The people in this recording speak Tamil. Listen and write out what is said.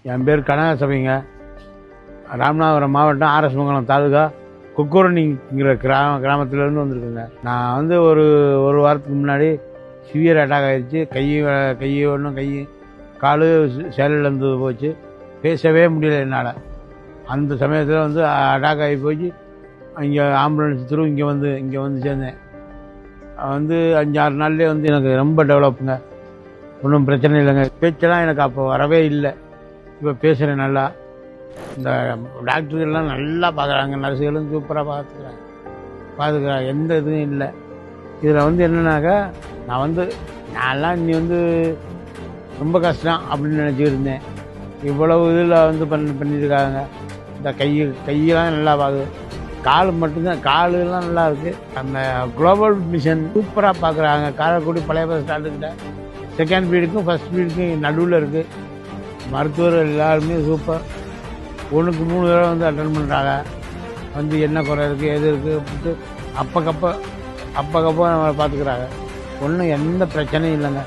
என் பேர் கனகசபைங்க. ராமநாதபுரம் மாவட்டம் ஆர்எஸ் மங்கலம் தாலுகா குக்கூரணிங்கிற கிராமத்திலேருந்து வந்திருக்குங்க. நான் வந்து ஒரு வாரத்துக்கு முன்னாடி சிவியர் அட்டாக் ஆகிடுச்சு. கை ஒன்றும் காலு செயலிழந்து போச்சு. பேசவே முடியல என்னால். அந்த சமயத்தில் வந்து அட்டாக் ஆகி போய் இங்கே ஆம்புலன்ஸ் த்ரூ இங்கே வந்து சேர்ந்தேன். வந்து 5-6 நாள்லேயே வந்து எனக்கு ரொம்ப டெவலப்புங்க. ஒன்றும் பிரச்சனை இல்லைங்க. பேச்செல்லாம் எனக்கு அப்போ வரவே இல்லை. இப்போ பேசுகிறேன் நல்லா. இந்த டாக்டர்கள்லாம் நல்லா பார்க்குறாங்க. நர்ஸுகளும் சூப்பராக பார்த்துக்கிறாங்க. எந்த இதுவும் இல்லை. இதில் வந்து என்னன்னாக்கா, நான்லாம் நீ வந்து ரொம்ப கஷ்டம் அப்படின்னு நினச்சிக்கிருந்தேன். இவ்வளவு இதில் வந்து பண்ணியிருக்காங்க. இந்த கையெல்லாம் நல்லா பார்க்குது. கால் மட்டும்தான், காலெல்லாம் நல்லா இருக்குது. அந்த குளோபல் மிஷன் சூப்பராக பார்க்குறாங்க. காரைக்குடி பழைய பஸ் ஸ்டாண்டுக்கிட்ட செகண்ட் பீடுக்கும் ஃபஸ்ட் பீடுக்கும் நடுவில் இருக்குது. மருத்துவர் எல்லாருமே சூப்பர். 1க்கு 3 தடவை வந்து அட்டன் பண்ணுறாங்க. வந்து என்ன குறை இருக்குது எது இருக்குது அப்படின்ட்டு அப்பக்கப்போ நம்ம பார்த்துக்கிறாங்க. ஒன்றும் எந்த பிரச்சனையும் இல்லைங்க.